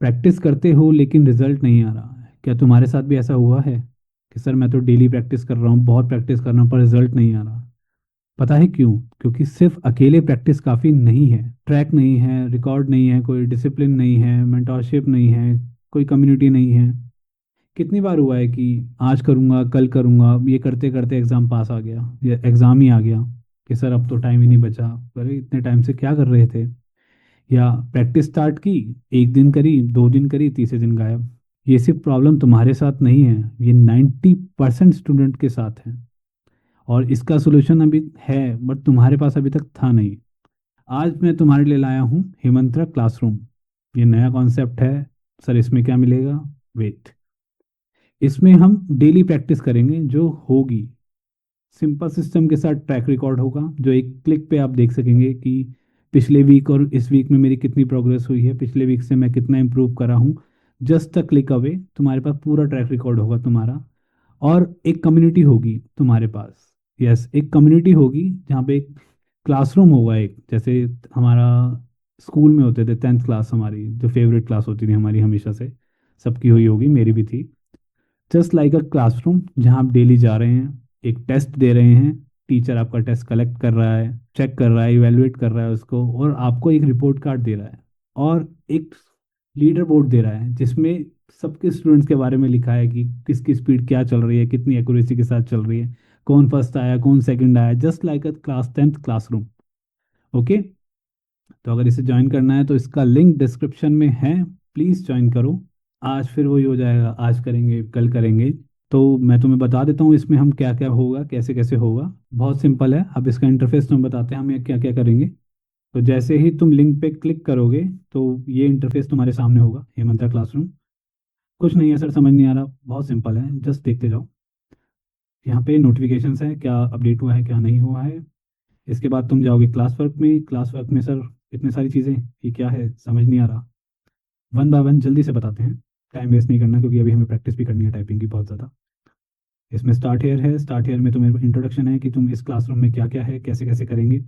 Practice करते हो लेकिन रिजल्ट नहीं आ रहा है। क्या तुम्हारे साथ भी ऐसा हुआ है कि सर मैं तो डेली प्रैक्टिस कर रहा हूँ, बहुत प्रैक्टिस कर रहा हूँ, पर रिजल्ट नहीं आ रहा? पता है क्यों? क्योंकि सिर्फ अकेले प्रैक्टिस काफ़ी नहीं है। ट्रैक नहीं है, रिकॉर्ड नहीं है, कोई डिसिप्लिन नहीं है, मेंटोरशिप नहीं है, कोई कम्युनिटी नहीं है। कितनी बार हुआ है कि आज करूँगा, कल करूँगा, ये करते करते एग्ज़ाम पास आ गया, ये एग्ज़ाम ही आ गया कि सर अब तो टाइम ही नहीं बचा। अरे इतने टाइम से क्या कर रहे थे? या प्रैक्टिस स्टार्ट की, एक दिन करी, दो दिन करी, तीसरे दिन गायब। ये सिर्फ प्रॉब्लम तुम्हारे साथ नहीं है, ये 90% स्टूडेंट के साथ है। और इसका सोल्यूशन अभी है, बट तुम्हारे पास अभी तक था नहीं। आज मैं तुम्हारे लिए लाया हूँ हिमंत्रा क्लासरूम। ये नया कॉन्सेप्ट है। सर इसमें क्या मिलेगा? वेट। इसमें हम डेली प्रैक्टिस करेंगे जो होगी। सिंपल सिस्टम के साथ ट्रैक रिकॉर्ड होगा, जो एक क्लिक पे आप देख सकेंगे कि पिछले वीक और इस वीक में मेरी कितनी प्रोग्रेस हुई है, पिछले वीक से मैं कितना इम्प्रूव करा हूँ। जस्ट अ क्लिक अवे तुम्हारे पास पूरा ट्रैक रिकॉर्ड होगा तुम्हारा। और एक कम्युनिटी होगी तुम्हारे पास। यस, एक कम्युनिटी होगी जहाँ पे एक क्लासरूम होगा, एक जैसे हमारा स्कूल में होते थे 10th क्लास, हमारी जो फेवरेट क्लास होती थी हमारी हमेशा से। सबकी हुई होगी, मेरी भी थी। जस्ट लाइक अ क्लासरूम जहाँ आप डेली जा रहे हैं, एक टेस्ट दे रहे हैं। टीचर आपका टेस्ट कलेक्ट कर रहा है, चेक कर रहा है, इवेलुएट कर रहा है उसको, और आपको एक रिपोर्ट कार्ड दे रहा है। और एक लीडर बोर्ड दे रहा है जिसमें सबके स्टूडेंट्स के बारे में लिखा है कि किसकी स्पीड क्या चल रही है, कितनी एक्यूरेसी के साथ चल रही है, कौन फर्स्ट आया, कौन सेकंड आया, जस्ट लाइक अ क्लास 10th क्लासरूम। ओके। तो अगर इसे ज्वाइन करना है तो इसका लिंक डिस्क्रिप्शन में है, प्लीज़ ज्वाइन करो। आज फिर वही हो जाएगा, आज करेंगे कल करेंगे। तो मैं तुम्हें बता देता हूँ इसमें हम क्या क्या होगा, कैसे कैसे होगा। बहुत सिंपल है। अब इसका इंटरफेस तुम्हें बताते हैं हम क्या क्या करेंगे। तो जैसे ही तुम लिंक पे क्लिक करोगे तो ये इंटरफेस तुम्हारे सामने होगा, हेमंता क्लासरूम। कुछ नहीं है सर, समझ नहीं आ रहा, बहुत सिंपल है, जस्ट देखते जाओ। यहाँ पे नोटिफिकेशंस है, क्या अपडेट हुआ है क्या नहीं हुआ है। इसके बाद तुम जाओगे क्लास वर्क में। क्लास वर्क में सर इतनी सारी चीज़ें, ये क्या है समझ नहीं आ रहा। वन बाय वन जल्दी से बताते हैं, टाइम वेस्ट नहीं करना, क्योंकि अभी हमें प्रैक्टिस भी करनी है टाइपिंग की बहुत ज़्यादा। इसमें स्टार्ट हेयर है। स्टार्ट हेयर में तुम्हें इंट्रोडक्शन है कि तुम इस क्लासरूम में क्या क्या है, कैसे कैसे करेंगे।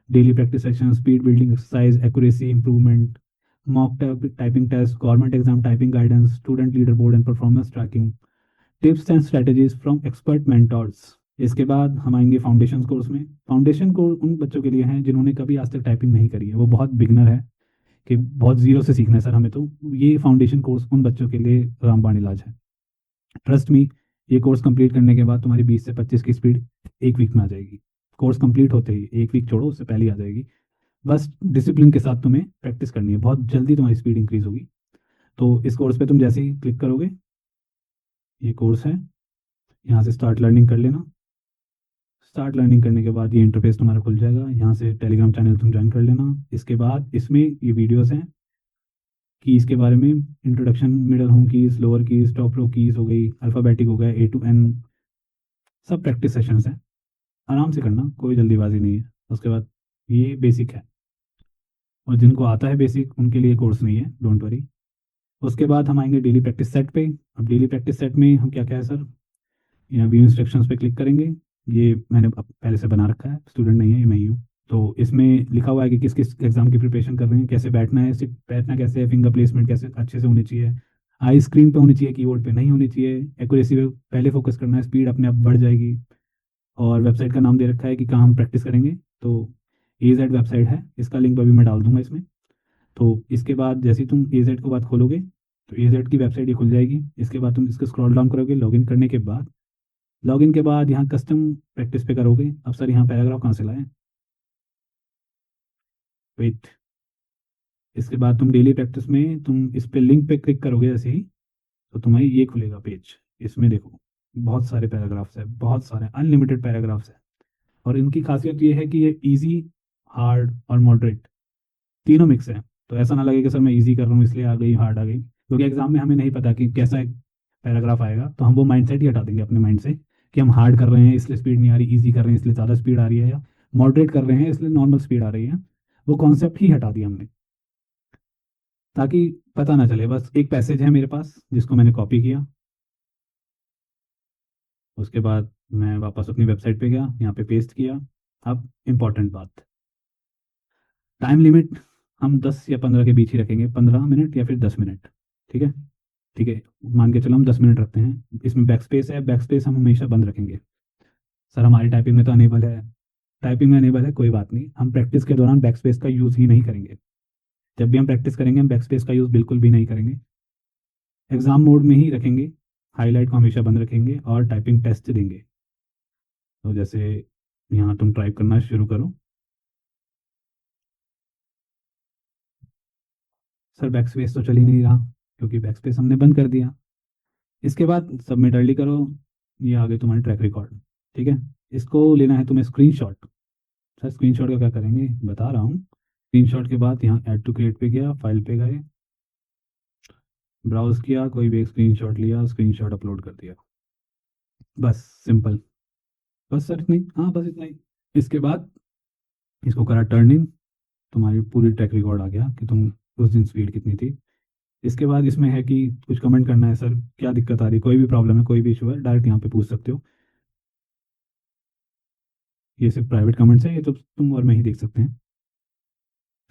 Daily practice session, speed building exercise, accuracy improvement, mock typing test, government exam typing guidance, student leaderboard and performance tracking, tips and strategies from expert mentors. इसके बाद हम आएंगे फाउंडेशन कोर्स में। फाउंडेशन कोर्स उन बच्चों के लिए है जिन्होंने कभी आज तक टाइपिंग नहीं करी है, वो बहुत बिगनर है कि बहुत जीरो से सीखना है सर हमें। तो ये फाउंडेशन कोर्स उन बच्चों के लिए रामबाण इलाज है। ट्रस्ट मी, ये कोर्स कंप्लीट करने के बाद तुम्हारी 20 से 25 की स्पीड एक वीक में आ जाएगी। कोर्स कंप्लीट होते ही, एक वीक छोड़ो उससे पहले ही आ जाएगी। बस डिसिप्लिन के साथ तुम्हें प्रैक्टिस करनी है, बहुत जल्दी तुम्हारी स्पीड इंक्रीज होगी। तो इस कोर्स पे तुम जैसे ही क्लिक करोगे, ये कोर्स है, यहाँ से स्टार्ट लर्निंग कर लेना। स्टार्ट लर्निंग करने के बाद ये इंटरफेस तुम्हारा खुल जाएगा, यहाँ से टेलीग्राम चैनल तुम ज्वाइन कर लेना। इसके बाद इसमें ये वीडियोस हैं कीज़ के बारे में, introduction, middle home keys, lower keys, top row keys हो गई, अल्फ़ाबेटिक हो गया, A to N, सब प्रैक्टिस सेशंस हैं। आराम से करना, कोई जल्दीबाजी नहीं है। उसके बाद ये बेसिक है, और जिनको आता है बेसिक उनके लिए कोर्स नहीं है, डोंट वरी। उसके बाद हम आएंगे डेली प्रैक्टिस सेट पे। अब डेली प्रैक्टिस सेट में हम क्या क्या है सर, यहाँ व्यू इंस्ट्रक्शंस पे क्लिक करेंगे। ये मैंने पहले से बना रखा है, स्टूडेंट नहीं है, ये मैं ही हूँ। तो इसमें लिखा हुआ है कि किस किस एग्जाम की प्रिपरेशन कर रहे हैं, कैसे बैठना है, सिर्फ बैठना कैसे है, फिंगर प्लेसमेंट कैसे अच्छे से होनी चाहिए, आई स्क्रीन पे होनी चाहिए, कीबोर्ड पे नहीं होनी चाहिए, एक्यूरेसी पे पहले फोकस करना है, स्पीड अपने आप बढ़ जाएगी। और वेबसाइट का नाम दे रखा है कि कहाँ हम प्रैक्टिस करेंगे। तो AZ वेबसाइट है, इसका लिंक अभी मैं डाल दूंगा इसमें। तो इसके बाद जैसे ही तुम AZ को बात खोलोगे तो AZ की वेबसाइट ये खुल जाएगी। इसके बाद तुम इसको स्क्रॉल डाउन करोगे, लॉगिन करने के बाद, लॉगिन के बाद यहाँ कस्टम प्रैक्टिस पे करोगे। अब सर यहाँ पैराग्राफ कहाँ से लाएं? वेट। इसके बाद तुम डेली प्रैक्टिस में तुम इस पे लिंक पे क्लिक करोगे जैसे ही, तो तुम्हारी ये खुलेगा पेज। इसमें देखो बहुत सारे पैराग्राफ्स है, बहुत सारे अनलिमिटेड पैराग्राफ्स है। और इनकी खासियत ये है कि ये इजी, हार्ड और मॉडरेट तीनों मिक्स है। तो ऐसा ना लगे कि सर मैं इजी कर रहा हूँ इसलिए आ गई, हार्ड आ गई, क्योंकि एग्जाम में हमें नहीं पता कि कैसा एक पैराग्राफ आएगा। तो हम वो माइंडसेट ही हटा देंगे अपने माइंड से कि हम हार्ड कर रहे हैं इसलिए स्पीड नहीं आ रही, इजी कर रहे हैं इसलिए ज़्यादा स्पीड आ रही है, या मॉडरेट कर रहे हैं इसलिए नॉर्मल स्पीड आ रही है। वो कॉन्सेप्ट ही हटा दिया हमने, ताकि पता ना चले। बस एक पैसेज है मेरे पास जिसको मैंने कॉपी किया। उसके बाद मैं वापस अपनी वेबसाइट पे गया, यहाँ पे पेस्ट किया। अब इम्पॉर्टेंट बात, टाइम लिमिट हम 10 या 15 के बीच ही रखेंगे, 15 मिनट या फिर 10 मिनट। ठीक है। ठीक है, मान के चलो हम 10 मिनट रखते हैं। इसमें बैक स्पेस है, बैक स्पेस हम हमेशा बंद रखेंगे। सर हमारी टाइपिंग में तो अनेबल है। टाइपिंग में अनेबल है, कोई बात नहीं, हम प्रैक्टिस के दौरान बैक स्पेस का यूज़ ही नहीं करेंगे। जब भी हम प्रैक्टिस करेंगे हम बैक स्पेस का यूज़ बिल्कुल भी नहीं करेंगे। एग्जाम मोड में ही रखेंगे। हाईलाइट को हमेशा बंद रखेंगे और टाइपिंग टेस्ट देंगे। तो जैसे यहाँ तुम टाइप करना शुरू करो। सर बैक स्पेस तो चल ही नहीं रहा, क्योंकि बैक स्पेस हमने बंद कर दिया। इसके बाद सबमिट अर्ली करो। ये आ गई तुम्हारी ट्रैक रिकॉर्ड। ठीक है। इसको लेना है तुम्हें स्क्रीनशॉट। सर स्क्रीनशॉट का क्या करेंगे, बता रहा हूँ। स्क्रीनशॉट के बाद यहाँ ऐड टू क्रिएट पे गया, फाइल पे गए, ब्राउज किया, कोई भी एक स्क्रीनशॉट लिया, स्क्रीनशॉट अपलोड कर दिया। बस सिंपल। बस सर इतना ही, हाँ बस इतना ही। इसके बाद इसको करा टर्न इन। तुम्हारी पूरी ट्रैक रिकॉर्ड आ गया कि तुम उस दिन स्पीड कितनी थी। इसके बाद इसमें है कि कुछ कमेंट करना है, सर क्या दिक्कत आ रही है, कोई भी प्रॉब्लम है, कोई भी इशू है, डायरेक्ट यहाँ पे पूछ सकते हो। ये सिर्फ प्राइवेट कमेंट्स है, ये तो तुम और मैं ही देख सकते हैं।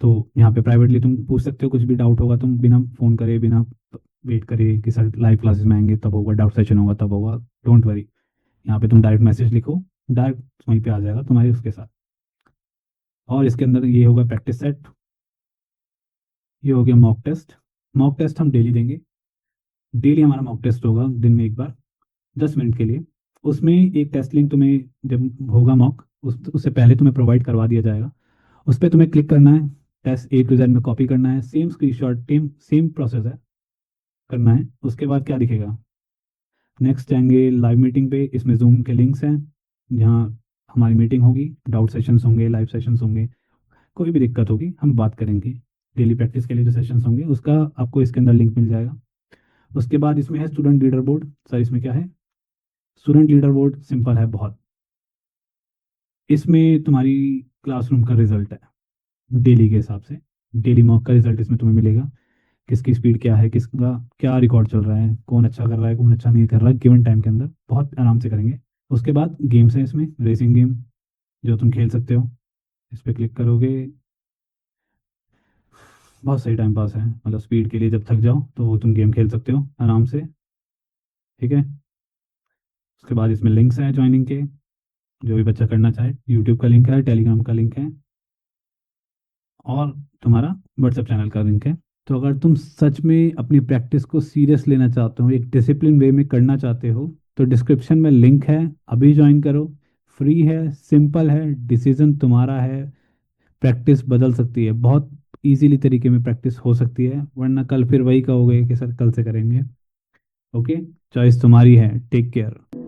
तो यहाँ पे प्राइवेटली तुम पूछ सकते हो, कुछ भी डाउट होगा तुम बिना फ़ोन करे, बिना वेट करे कि सर लाइव क्लासेस में आएंगे तब होगा, डाउट सेशन होगा तब होगा, डोंट वरी। यहाँ पे तुम डायरेक्ट मैसेज लिखो, डायरेक्ट वहीं पे आ जाएगा तुम्हारे उसके साथ। और इसके अंदर ये होगा प्रैक्टिस सेट। ये हो गया मॉक टेस्ट। मॉक टेस्ट हम डेली देंगे। डेली हमारा मॉक टेस्ट होगा, दिन में एक बार, 10 मिनट के लिए। उसमें एक टेस्ट लिंक तुम्हें जब होगा मॉक, उससे पहले तुम्हें प्रोवाइड करवा दिया जाएगा। उस पर तुम्हें क्लिक करना है, टेस्ट A to Z में कॉपी करना है, same screenshot team same process है, करना है। उसके बाद क्या दिखेगा, नेक्स्ट जाएंगे लाइव मीटिंग पे। इसमें जूम के लिंक्स हैं जहाँ हमारी मीटिंग होगी, डाउट सेशंस होंगे, लाइव सेशंस होंगे। कोई भी दिक्कत होगी हम बात करेंगे। डेली प्रैक्टिस के लिए जो सेशंस होंगे उसका आपको इसके अंदर लिंक मिल जाएगा। उसके बाद इसमें है स्टूडेंट लीडर बोर्ड। सर इसमें क्या है, स्टूडेंट लीडर बोर्ड सिंपल है बहुत। इसमें तुम्हारी क्लासरूम का रिजल्ट है डेली के हिसाब से। डेली मॉक का रिजल्ट इसमें तुम्हें मिलेगा, किसकी स्पीड क्या है, किसका क्या रिकॉर्ड चल रहा है, कौन अच्छा कर रहा है, कौन अच्छा नहीं कर रहा है, गिवन टाइम के अंदर बहुत आराम से करेंगे। उसके बाद गेम्स है इसमें, रेसिंग गेम जो तुम खेल सकते हो। इस पर क्लिक करोगे, बहुत सही टाइम पास है, मतलब स्पीड के लिए जब थक जाओ तो तुम गेम खेल सकते हो आराम से। ठीक है। उसके बाद इसमें लिंक्स हैं ज्वाइनिंग के, जो भी बच्चा करना चाहे। यूट्यूब का लिंक है, टेलीग्राम का लिंक है, और तुम्हारा व्हाट्सएप चैनल का लिंक है। तो अगर तुम सच में अपनी प्रैक्टिस को सीरियस लेना चाहते हो, एक डिसिप्लिन वे में करना चाहते हो, तो डिस्क्रिप्शन में लिंक है, अभी ज्वाइन करो। फ्री है, सिंपल है, डिसीजन तुम्हारा है। प्रैक्टिस बदल सकती है, बहुत इजीली तरीके में प्रैक्टिस हो सकती है, वरना कल फिर वही कहोगे कि सर कल से करेंगे। ओके, चॉइस तुम्हारी है। Take care.